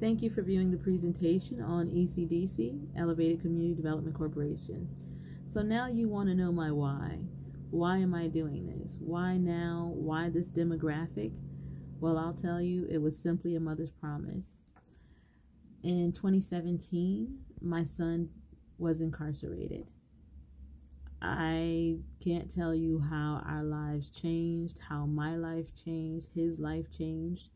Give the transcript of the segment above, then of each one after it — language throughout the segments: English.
Thank you for viewing the presentation on ECDC, Elevated Community Development Corporation. So now you want to know my why. Why am I doing this? Why now? Why this demographic? Well, I'll tell you, it was simply a mother's promise. In 2017, my son was incarcerated. I can't tell you how our lives changed, how my life changed, his life changed.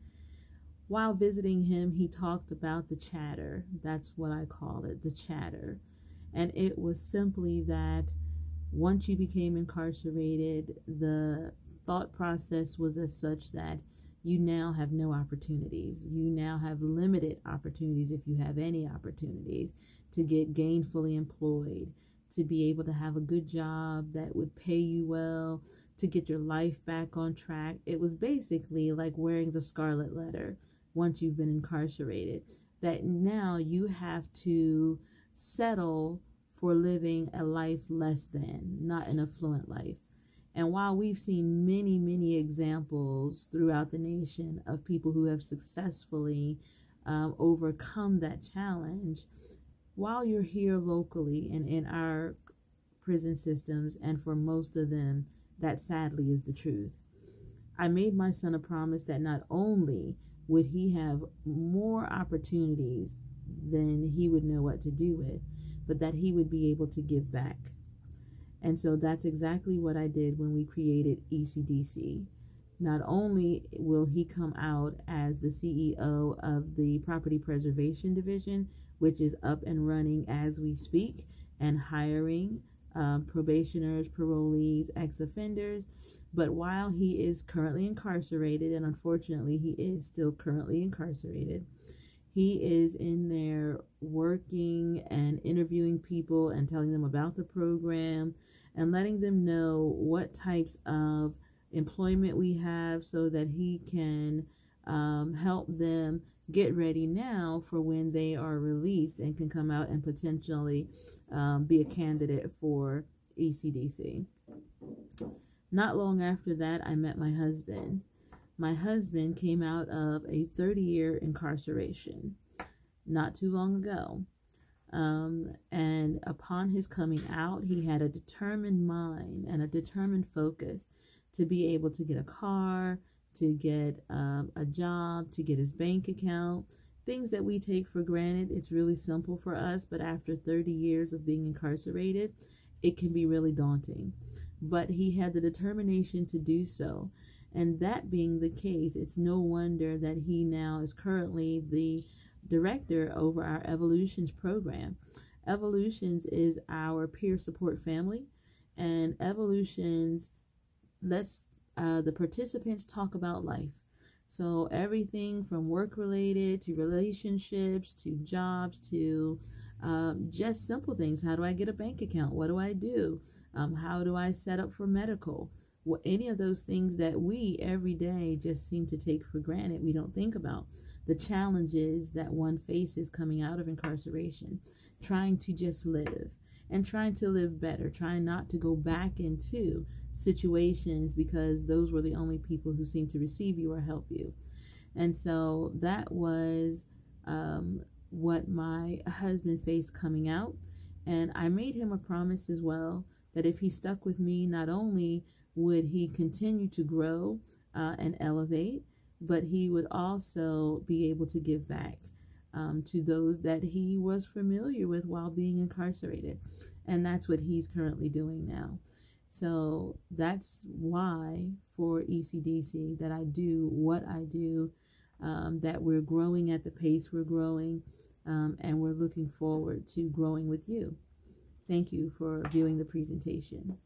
While visiting him, he talked about the chatter. That's what I call it, the chatter. And it was simply that once you became incarcerated, the thought process was as such that you now have no opportunities. You now have limited opportunities, if you have any opportunities, to get gainfully employed, to be able to have a good job that would pay you well, to get your life back on track. It was basically like wearing the scarlet letter once you've been incarcerated, that now you have to settle for living a life less than, not an affluent life. And while we've seen many, many examples throughout the nation of people who have successfully overcome that challenge, while you're here locally and in our prison systems, and for most of them, that sadly is the truth. I made my son a promise that not only would he have more opportunities than he would know what to do with, but that he would be able to give back. And so that's exactly what I did when we created ECDC. Not only will he come out as the CEO of the Property Preservation Division, which is up and running as we speak, and hiring probationers, parolees, ex-offenders, but while he is currently incarcerated, and unfortunately he is still currently incarcerated, he is in there working and interviewing people and telling them about the program and letting them know what types of employment we have so that he can help them get ready now for when they are released and can come out and potentially be a candidate for ECDC. Not long after that, I met my husband. My husband came out of a 30-year incarceration not too long ago. And upon his coming out, he had a determined mind and a determined focus to be able to get a car, to get a job, to get his bank account, things that we take for granted. It's really simple for us, but after 30 years of being incarcerated, it can be really daunting. But he had the determination to do so. And that being the case, it's no wonder that he now is currently the director over our Evolutions program. Evolutions is our peer support family, and Evolutions lets the participants talk about life. So everything from work-related to relationships to jobs to just simple things. How do I get a bank account? What do I do? How do I set up for medical? Any of those things that we every day just seem to take for granted. We don't think about the challenges that one faces coming out of incarceration, trying to just live and trying to live better, trying not to go back into situations because those were the only people who seemed to receive you or help you. And so that was what my husband faced coming out. And I made him a promise as well that if he stuck with me, not only would he continue to grow and elevate, but he would also be able to give back to those that he was familiar with while being incarcerated. And that's what he's currently doing now. So that's why for ECDC that I do what I do, that we're growing at the pace we're growing, and we're looking forward to growing with you. Thank you for viewing the presentation.